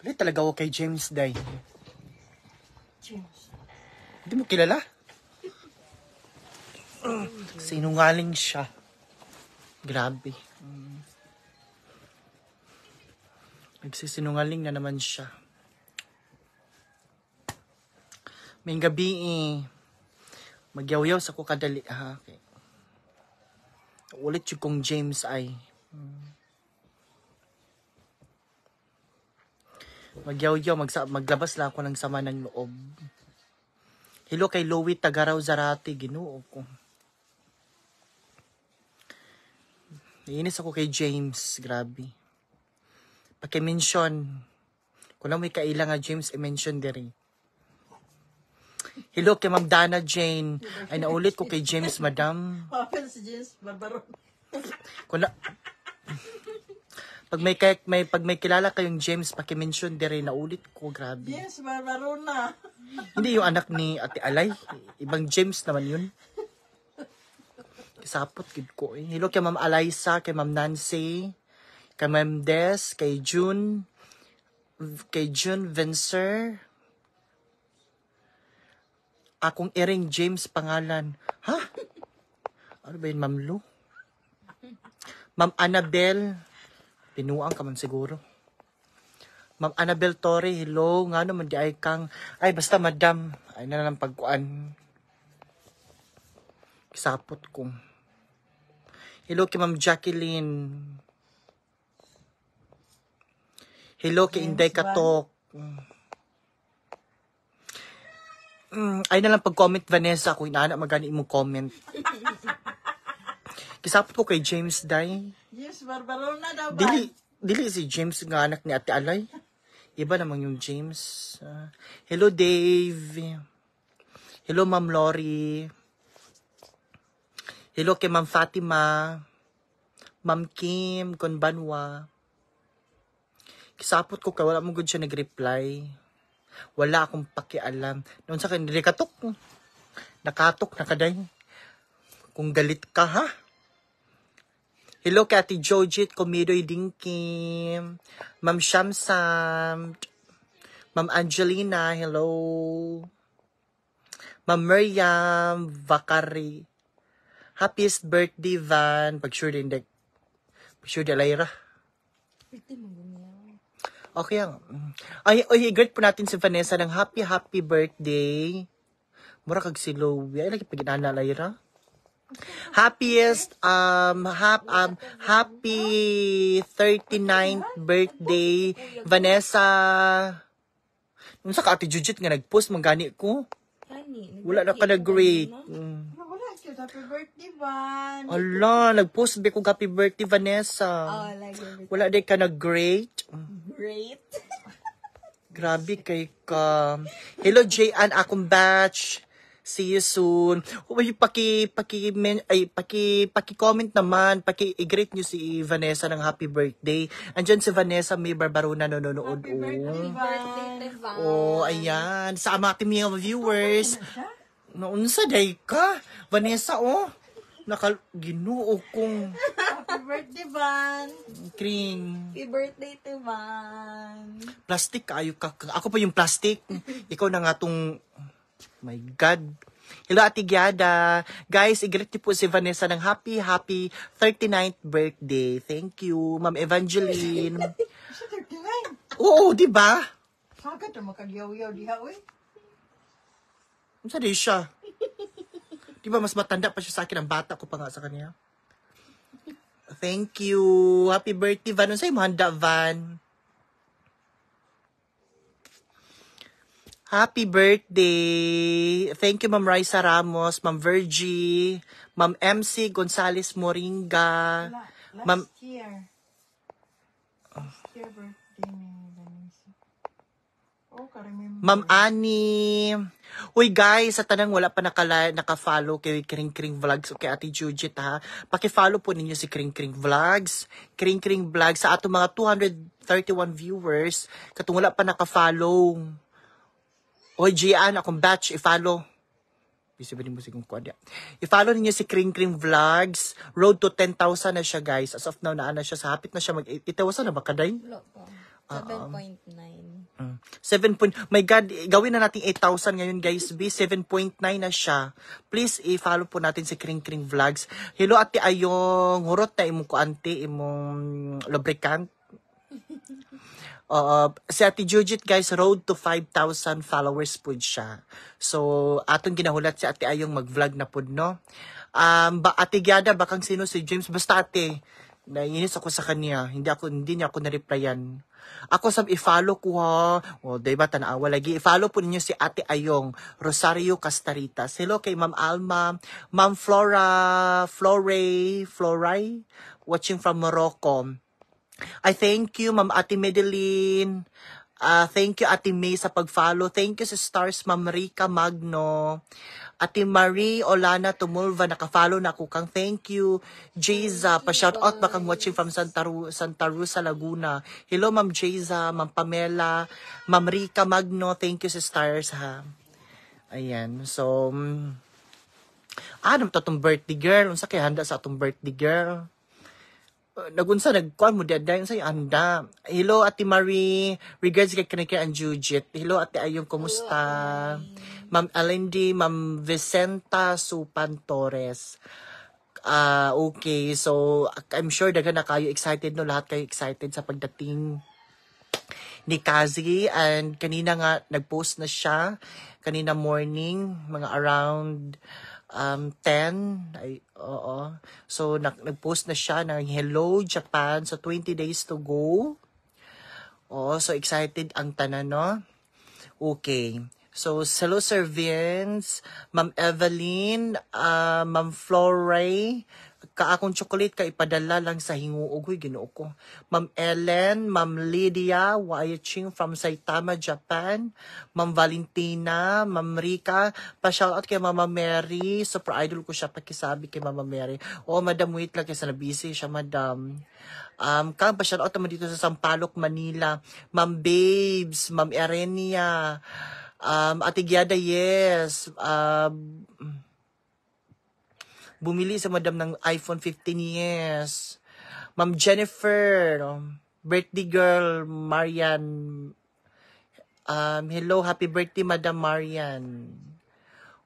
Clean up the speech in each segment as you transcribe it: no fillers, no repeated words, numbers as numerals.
Palit talaga ako kay James Day. James. Hindi mo kilala? Sinungaling siya. Grabe. Nagsisinungaling na naman siya. May gabi Magyaw-yaw sa ko kadali. Okay. Ulit yung kong James ay. Magyaw-yaw, maglabas lang ako ng sama ng loob. Hello kay Louie Tagaraw Zarate, Ginoo ko. Naiinis ako kay James, grabe. Paki-mention. Kung na may kailangan James, i-mention din. Hello kay Ma'am Dana Jane. Ay, naulit ko kay James, madam. Papel si James Barbaron. Kung na... Pag may kilala kayong James, paki-mention din, naulit ko, grabe. James Barbaron na. Hindi yung anak ni Ate Alay. Ibang James naman yun. Kisapot, gid ko. Hello kay Ma'am Alaysa, kay Ma'am Nancy, kay Ma'am Des, kay June Vencer. Akong iring James pangalan. Ha? Ano ba yun, Ma'am Lu? Ma'am Annabel. Pinuang ka man siguro. Ma'am Annabel Torre, hello. Nga naman di ay kang... Ay, basta madam. Ay na lang pagkuan. Kisapot ko. Hello kay Ma'am Jacqueline. Hello kay Inday Katok. Ay na lang pag-comment, Vanessa. Kung inaana magani mo comment. Kisapot ko kay James Day. James Barbaron na daw ba? Dili si James nga anak ni Ate Alay. Iba naman yung James. Hello Dave. Hello Ma'am Lori. Hello kay Ma'am Fatima. Ma'am Kim Conbanwa. Kisapot ko kay wala mong good siya nag-reply. Wala akong pakialam. Noon sa akin, nakatok. Nakatok, nakaday. Kung galit ka, ha? Hello kay Ate Jojit, Comidoy Dinkim. Ma'am Shamsam. Ma'am Angelina, hello. Ma'am Miriam Vakari. Happiest birthday, Van. Pag-sure din, pag-sure din, Lyra. Okay yan. Ay, i-greet po natin si Vanessa ng happy birthday. Mura kag si Louie. Ay, lagi pag-inana, Lyra. Happiest, happy 39th birthday, Vanessa. Nung sa ka, Ate Jujit nga nag-post, manggani ko. Wala na ka na-great. Happy birthday, Van. Ala, nag-post ba kong happy birthday, Vanessa? Wala din ka na-great. Great. Grabe kay ka. Hello, J.Ann, akong batch. See you soon. Uy, paki-comment naman. I-greet nyo si Vanessa ng happy birthday. Andyan si Vanessa May Barbarona nanonood. Happy birthday, Van. Oh, ayan. Sa amati mga viewers. Naunsa day ka? Vanessa, oh. Ginoo kong. Happy birthday, Van. Kring. Happy birthday to Van. Plastic, kayo ka. Ako pa yung plastic. Ikaw na nga tong... My God. Hello, Ate Giada. Guys, i-greet niyo po si Vanessa ng happy 39th birthday. Thank you, Ma'am Evangeline. Sa 39? Oo, di ba? Saka ito makagyaw-yaw diha, uy. Saan din siya? Di ba mas matanda pa siya sa akin? Ang bata ko pa nga sa kanya. Thank you. Happy birthday, Van. Ano sa'yo mo handa, Van? Happy birthday. Thank you, Ma'am Raisa Ramos, Ma'am Virgie, Ma'am MC Gonzales Moringa. Last year. Last year birthday ni Vanessa. Oh, ka-remember. Ma'am Annie. Uy guys, sa tanang wala pa naka-follow kay Kring Kring Vlogs o kay Ate Jujit, ha. Paki-follow po ninyo si Kring Kring Vlogs. Kring Kring Vlogs sa ato mga 231 viewers. Katong wala pa naka-follow. O, Gian, akong batch, i-follow. Busy ba din mo sigong kwadya? I-follow ninyo si Kring Kring Vlogs. Road to 10,000 na siya, guys. As of now, na siya. Sa hapit na siya mag-8,000 na ba, kaday? 7.9. 7 point, my God, gawin na natin 8,000 ngayon guys, B, 7.9 na siya. Please, i-follow po natin si Kring Kring Vlogs. Hello, ate Ayong, hurot na imong kuante, imong lubricant. Si Ate Jujit guys, road to 5,000 followers po siya. So, atong ginahulat si Ate Ayong mag-vlog na po, no? Ate Giada, bakang sino si James? Basta ate, naiinis ako sa kanya. Hindi niya ako na-replyan. Ako i-follow ko ha. O, diba, tanaawa lagi. I-follow po ninyo si Ate Ayong, Rosario Castaritas. Hello kay Ma'am Alma, Ma'am Floray, watching from Morocco. I thank you, Ma'am Ate Medeline. Thank you, Ate May, sa pag-follow. Thank you sa stars, Ma'am Rica Magno. Ate Marie Olana Tumulva, naka-follow na ako kang thank you. Jayza, pa-shout out ba kang watching from Santa Rosa, Laguna. Hello, Ma'am Jayza, Ma'am Pamela, Ma'am Rica Magno. Thank you sa stars, ha. Ayan, so, ano to itong birthday girl? Unsa kay handa sa itong birthday girl? Nagunsa nagkuan mo dayon sa anda. Hello Ate Marie, regards kay kanike ang Jujit. Hello Ate Ayong, kumusta? Ma'am Alindy, Ma'am Vicenta Supan Torres. Okay, so I'm sure daghan na kayo excited, no, lahat kayo excited sa pagdating ni Kazi, and kanina nga nag-post na siya kanina morning mga around 10. Ay, oo. So, nag-post na siya ng Hello Japan. So, 20 days to go. Oo, so excited ang tanan, no? Okay. So, hello Sir Vince, Ma'am Evelyn, Ma'am Floray, kaakong chocolate ka ipadala lang sa hinguog, ginoo ko. Ma'am Ellen, Ma'am Lydia, watching from Saitama, Japan. Ma'am Valentina, Ma'am Rika, pa-shoutout kay Mama Mary. Super idol ko siya, pakisabi kay Mama Mary. Oh, Madam, wait lang, kasi na-busy siya, Madam. Kang pa-shoutout naman dito sa Sampaloc, Manila. Ma'am Babes, Ma'am Erenia, Ate Giada, yes. Bumili sa Madam ng iPhone 15, yes. Ma'am Jennifer, birthday girl, Marian. Hello, happy birthday, Madam Marian.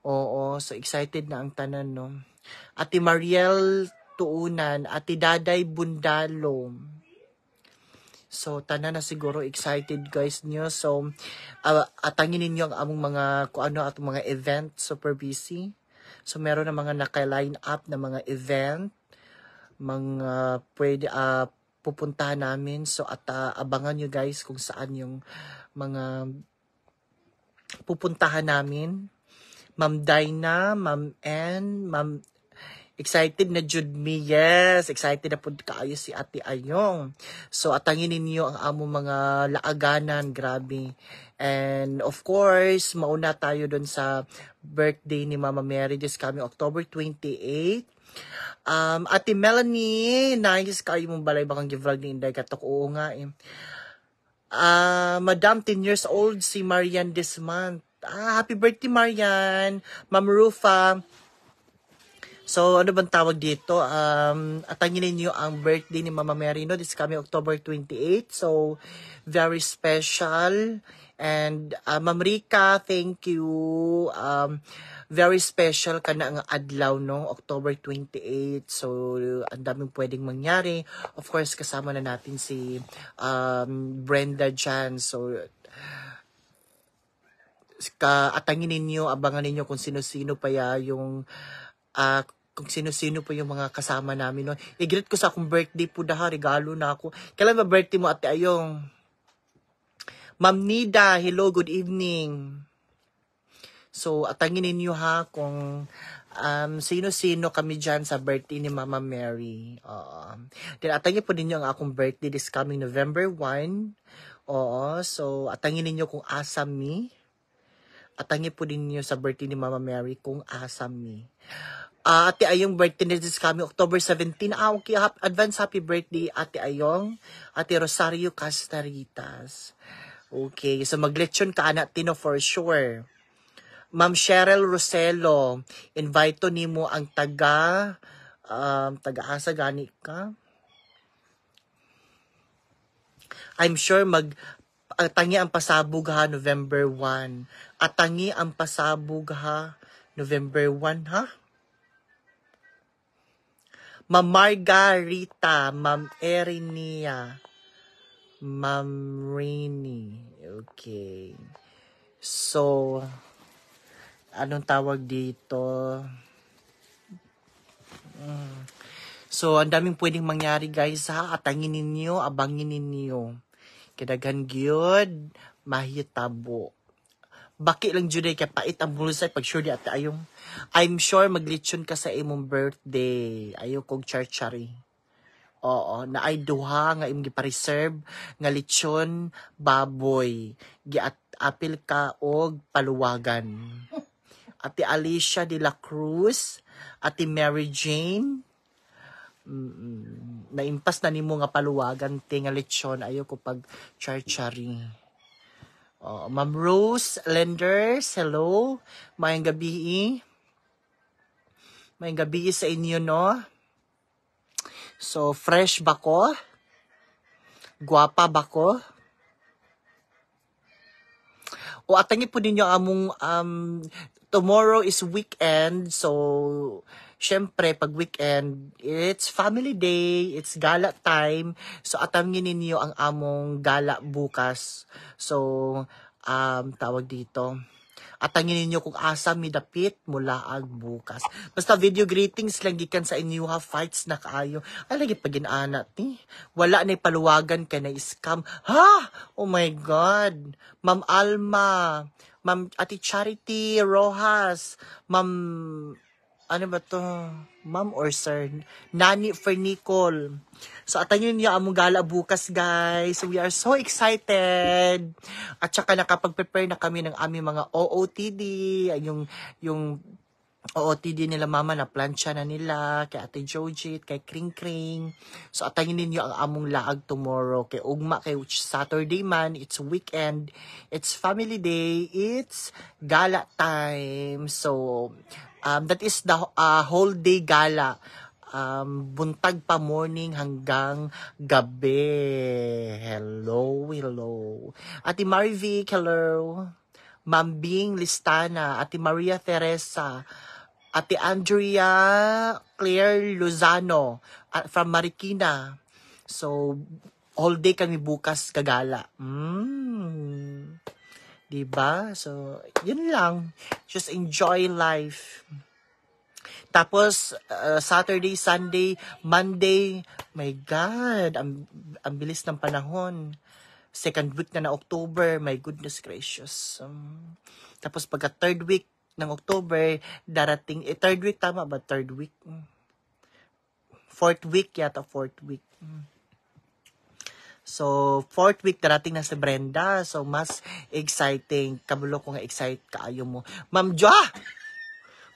Oo, so excited na ang tanan, no. Ate Mariel Tuunan, Ate Daday Bundalo. So, tanan na siguro excited guys niyo. So, atangin ninyo ang among mga, kung ano, atong mga event, super busy. So, meron na mga naka-line up na mga event, mga pwede, pupuntahan namin. So, at abangan nyo guys kung saan yung mga pupuntahan namin. Ma'am Dinah, Ma'am Ann, Ma'am excited na jud me. Yes, excited na pud kaayo si Ate Ayong. So atangin ninyo ang amo mga laaganan, grabe. And of course, mauna tayo doon sa birthday ni Mama Mary this coming October 28. Ate Melanie, nice kayo mong balay bakang gi-vlog ni Inday katok, oo nga eh. Madam 10 years old si Marian this month. Happy birthday Marian. Ma'am Rufa. So, ano bang tawag dito? Atangin ninyo ang birthday ni Mama Mary, no? This coming October 28. So, very special. And, Ma'am Rika, thank you. Very special ka na ang adlaw, no? October 28. So, ang daming pwedeng mangyari. Of course, kasama na natin si Brenda dyan. So, atangin ninyo, abangan ninyo kung sino-sino pa yung kung sino-sino po yung mga kasama namin. No? I-greet ko sa akong birthday po daha, regalo na ako. Kailan ba birthday mo, Ate Ayong? Ma'am Nida, hello, good evening. So, atangin ninyo ha kung sino-sino kami dyan sa birthday ni Mama Mary. Then, atangin po ninyo ang akong birthday this coming November 1. Oo, so, atangin ninyo kung asam me. Atangin po ninyo sa birthday ni Mama Mary kung asam me. Ate Ayong birthday na this coming October 17. Okay, advance happy birthday, Ate Ayong. Ate Rosario Castaritas. Okay, so maglechon ka, anak Tino, for sure. Ma'am Cheryl Roselo, invite ni mo ang taga-asa gani ka. I'm sure tangi ang pasabog ha, November 1. At tangi ang pasabog ha, November 1 ha. Ma'am Margarita, Ma'am Erinia, Ma'am Rainy. Okay. So, anong tawag dito? So, ang daming pwedeng mangyari guys ha. Atangin ninyo, abangin ninyo. Kadagan gyud, mahitabo. Baki lang jud kay pait ang bulusay pag sure di ate ayong. I'm sure maglitsyon ka sa imong birthday. Ayo kog charchari. Oo, na ay duha nga imong gipa-reserve nga litsyon baboy. Apil ka og paluwagan. Ate Alicia de la Cruz, Ate Mary Jane, naimpas na nimo nga paluwagan te nga lechon ayo ko pag charchari. Oh, Ma'am Rose Lenders, hello. Mayang gabi. Mayang gabi sa inyo no. So fresh ba ko? Guwapa ba ko? O atangi po ninyo among tomorrow is weekend, so syempre, pag weekend, it's family day, it's gala time. So, atangin ninyo ang among gala bukas. So, tawag dito. Atangin ninyo kung asa midapit mula ag bukas. Basta video greetings lang gikan sa inyo ha, fights na kaayo. Ay, lagi pag-inana, ti. Wala na paluwagan ka na scam. Ha? Oh my God. Ma'am Alma, Ma'am Ate Charity Rojas, Ma'am ano ba to? Ma'am or sir? Nani Fernicol. So, atayin niyo among gala bukas, guys. So, we are so excited. At saka nakapag-prepare na kami ng aming mga OOTD. Yung OOTD nila mama na plancha na nila. Kay Ate Jojit, kay Kring Kring. So, atayin ninyo ang among laag tomorrow. Kay Ugma, kay Saturday man. It's weekend. It's family day. It's gala time. So, that is the whole day gala. Buntag pa morning hanggang gabi. Hello. Ate Marivic, hello. Ma'am Bing Listana, Ate Maria Teresa, Ate Andrea Claire Lozano, from Marikina. So, all day kami bukas kagala. Diba? So, yun lang. Just enjoy life. Tapos, Saturday, Sunday, Monday, my God, ang bilis ng panahon. Second week na October, my goodness gracious. Tapos, pagka third week ng October, darating, third week, tama ba? Third week? Fourth week yata, fourth week. So, fourth week, darating na si Brenda. So, mas exciting. Kabulo ko nga excite kaayo mo.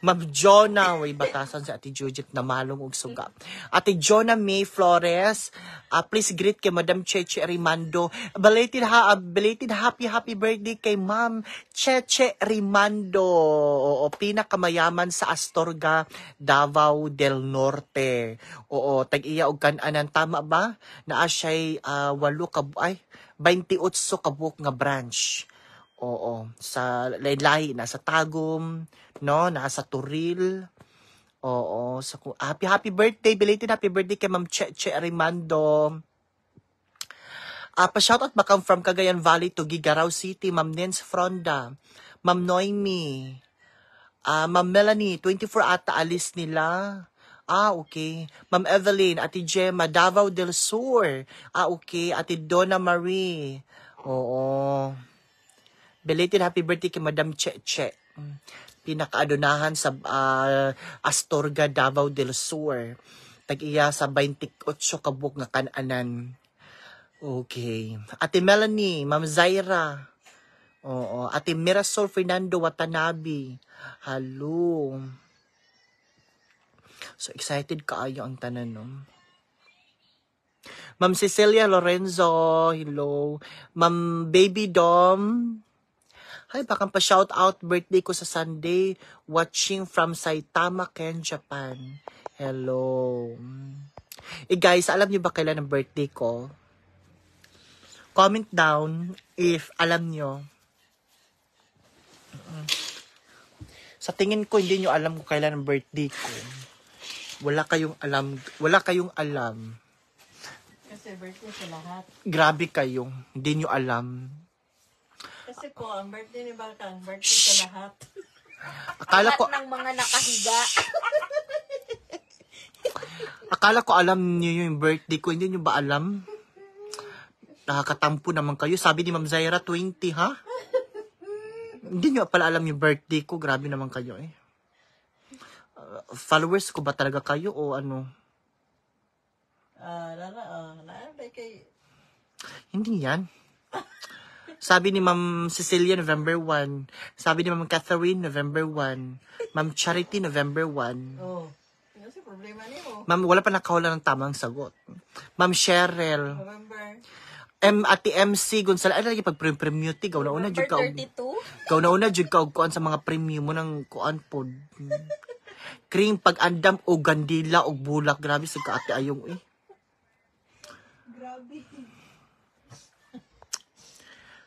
Ma'am Jonah, way batasan sa Ate Judith na malong og suga. Ate Jonah May Flores, please greet kay Madam Cheche Rimando. Belated happy birthday kay Ma'am Cheche Rimando. Oo, pinakamayaman sa Astorga, Davao del Norte. Oo, tag-iya og kan-anan, tama ba? Naa siya'y 28 kabuk nga branch. Oo, sa lahi nasa Tagum, no, nasa Turil. Oo, so happy birthday, belated happy birthday kay Ma'am Cheche Rimando. Pa-shoutout ba from Cagayan Valley to Gigaraw City, Ma'am Nens Fronda, Ma'am Noemi, Ma'am Melanie, 24 ata alis nila. Okay. Ma'am Evelyn, Ate Gemma, Davao del Sur. Okay. Ate Donna Marie. Oo. Belated happy birthday kay Madam Cheche. Pinakaadonahan sa Astorga, Davao del Sur. Tag-iya sa 28 kabuk nga kan-anan. Okay. Ate Melanie, Ma'am Zaira. Oo. Ate Mirasol Fernando Watanabe. Hello. So excited kaayo ang tanan, no? Ma'am Cecilia Lorenzo, hello. Ma'am Baby Dom. Hi, bakang pa-shout out birthday ko sa Sunday, watching from Saitama, Ken, Japan. Hello. Guys, alam niyo ba kailan ang birthday ko? Comment down if alam nyo. Sa tingin ko, hindi nyo alam kung kailan ang birthday ko. Wala kayong alam. Wala kayong alam. Kasi birthday sa lahat. Grabe kayo. Hindi nyo alam. Kasi po, ang birthday ni Bakang, birthday sa lahat. Akala ko, Lahat ng mga nakahiga. akala ko alam niyo yung birthday ko. Hindi nyo ba alam? Nakakatampo naman kayo. Sabi ni Ma'am Zaira, 20, ha? Hindi nyo pala alam yung birthday ko. Grabe naman kayo eh. Followers ko ba talaga kayo o ano? Kay... Hindi yan. Sabi ni Ma'am Cecilia, November 1. Sabi ni Ma'am Catherine, November 1. Ma'am Charity, November 1. Oh. Ano si problema niyo? Ma'am, wala pa nakahula ng tamang sagot. Ma'am Cheryl. November. Ate MC Gonzales. Ay, lagi pag premium ti. Gaw na una, jud ka. Number 32. Gaw na una, jud ka. Kuan sa mga premium mo ng kuan pod. Cream, pag-andam o gandila o bulak. Grabe, sa kaate ayong eh. Grabe.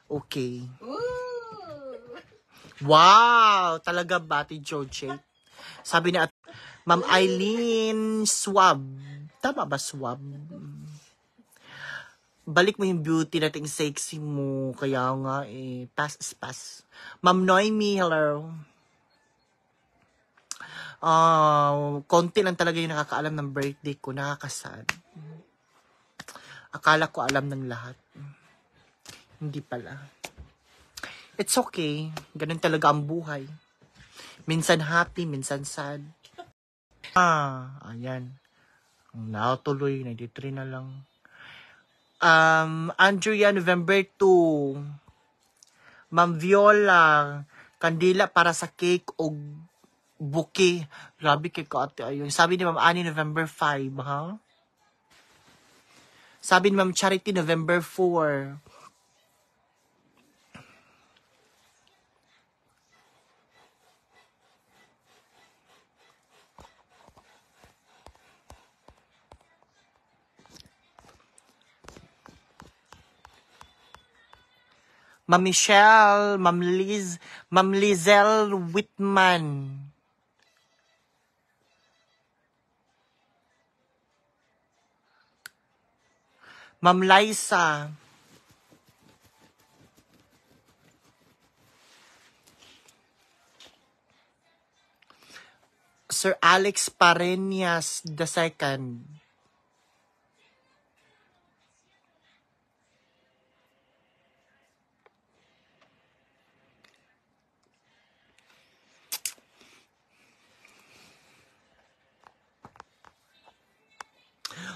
Okay. Ooh. Wow! Talaga ba, Ate George? Sabi ni Ma'am Eileen Swab. Tama ba, Swab? Balik mo yung beauty nating sexy mo. Kaya nga, eh, pass is pass. Ma'am Noemi, hello. Konti lang talaga yung nakakaalam ng birthday ko. Nakakasad. Akala ko alam ng lahat. Hindi pala. It's okay. Ganun talaga ang buhay. Minsan happy, minsan sad. Ayan. Natuloy, 93 na lang. Andrea, November 2. Ma'am Viola, kandila para sa cake o bouquet. Grabe kay ko ate ayun. Sabi ni Ma'am Annie, November 5, ha? Sabi ni Ma'am Charity, November 4. Ma'am Michelle, Ma'am Lizelle Whitman. Ma'am Liza. Sir Alex Pareñas II.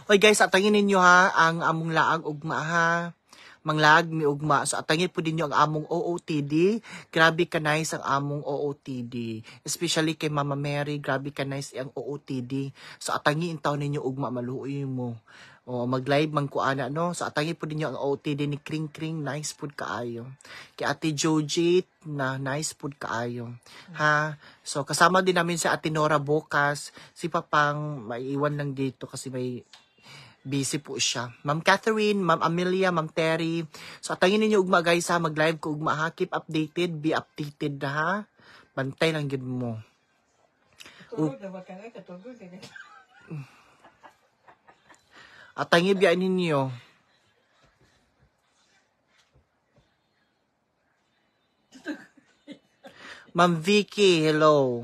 Oy guys, atangin ninyo ha, ang among laag ugma ha. Manglaag mi ugma. So atangin po ninyo ang among OOTD. Grabe ka nice ang among OOTD. Especially kay Mama Mary, grabe ka nice ang OOTD. So atangin taw ninyo ugma maluoy mo. O mag-live man ko ana no. So atangin po ninyo ang OOTD ni Kring Kring, nice food kaayo. Kay Ate Jojit na nice food kaayo. Ha? So kasama din namin sa Ate Nora bukas. Si Papang maiiwan lang dito kasi may busy po siya. Ma'am Catherine, Ma'am Amelia, Ma'am Terry. So, atangin ninyo ugma guys ha. Mag-live ko ugma ha. Keep updated. Be updated ha. Bantay lang yun mo. Katulog na ba ka nga? Katulog na nga. Atangin biyan ninyo. Ma'am Vicky, hello.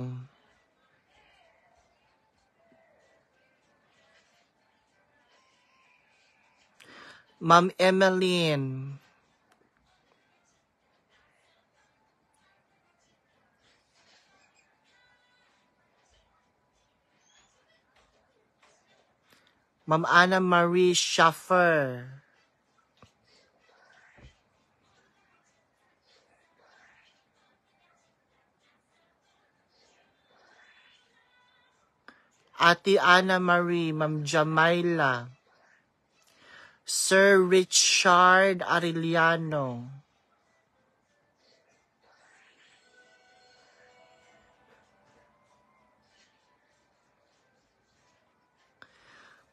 Ma'am Emeline. Ma'am Anna Marie Schaffer. Ate Anna Marie, Ma'am Jamaila. Sir Richard Arellano.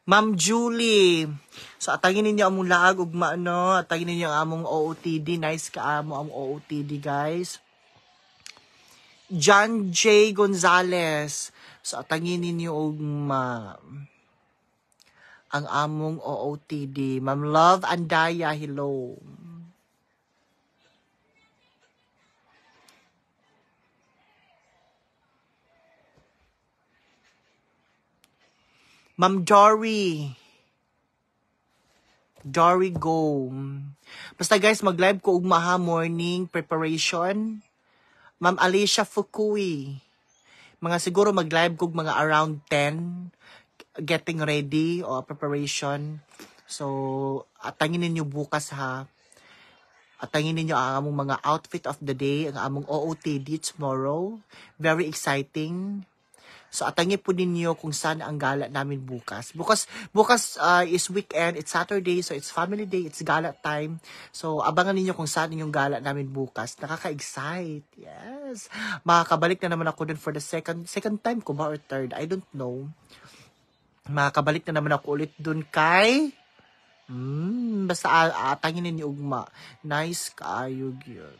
Ma'am Julie. So, atangin ninyo among laag ug maano, atangin ninyo ang among OOTD. Nice ka amo ang OOTD, guys. John J. Gonzalez. So, atangin ninyo og ang among OOTD. Ma'am Love Andaya, hello. Ma'am Dory. Dory go. Basta guys, mag-live ko ugma morning preparation. Ma'am Alicia Fukui. Mga siguro mag-live ko mga around 10. Getting ready o preparation. So, atangin ninyo bukas ha. Atangin ninyo ang among mga outfit of the day, ang among OOTD tomorrow. Very exciting. So, atangin po ninyo kung saan ang gala namin bukas. Bukas is weekend, it's Saturday, so it's family day, it's gala time. So, abangan ninyo kung saan yung gala namin bukas. Nakaka-excite. Yes. Makakabalik na naman ako dun for the second time ko ba or third? I don't know. Makakabalik na naman ako ulit dun kay... basta atangin ninyo ugma. Nice kaayog yun.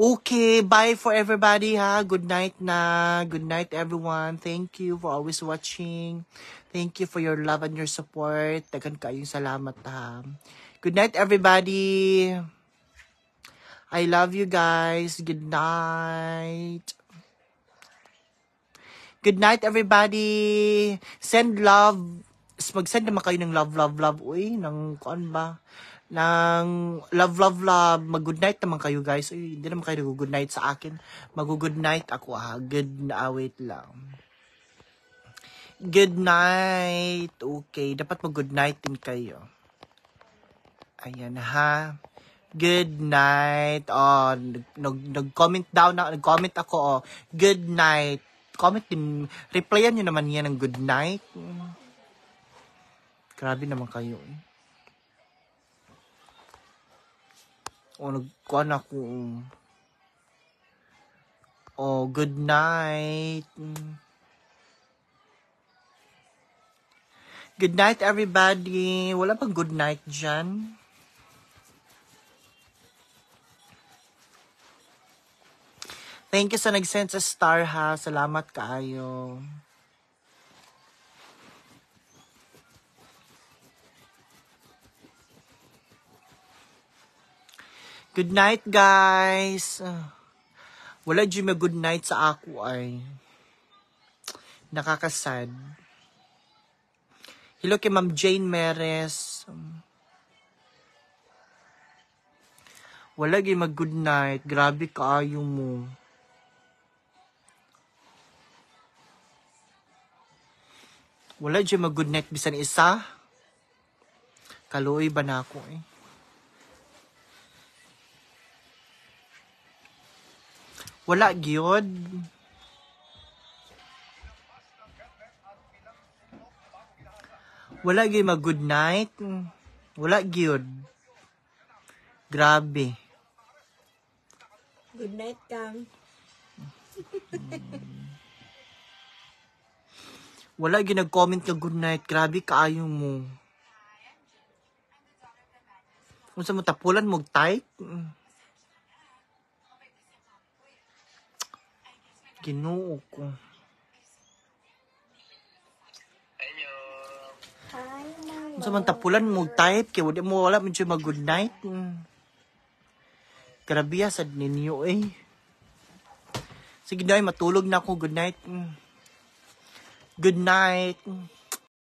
Okay, bye for everybody ha. Good night na. Good night everyone. Thank you for always watching. Thank you for your love and your support. Dagan kayong salamat ha. Good night everybody. I love you guys. Good night. Good night everybody. Send love. Mag-send naman kayo ng love. Uy, ng kuan ba? Ng love. Mag-good night naman kayo guys. Uy, hindi naman kayo nag-good night sa akin. Mag-good night ako ha. Wait lang. Good night. Okay, dapat mag-good night din kayo. Ayan ha. Good night. Oh, nag-comment nag-comment ako. Oh. Good night. Comment din. Replyan nyo naman yan ng good night. Grabe naman kayo eh. O, nagkuhan ako. Oh, good night. Good night, everybody. Wala bang good night dyan? Thank you sa nag-send sa star, ha. Salamat kaayo. Good night, guys. Wala dyan may good night sa ako ay. Nakakasad. Hello kay Ma'am Jane Meres. Wala dyan mag good night. Grabe kaayo mo. Wala dyan mag good night bisan isa. Kaluoy ba na ako eh. Wala gyud. Wala gyud mag good night. Wala gyud. Grabe. Good night, Kang. Wala gyud nag-comment ka good night. Grabe kaayo mo. Unsa mo tapulan mo type? Ginoo ko. Unsa man tapulan mo type kay wala mo wala man siya mag good night. Grabe sad ninyo eh. Sige na matulog na ako. Good night. Good night.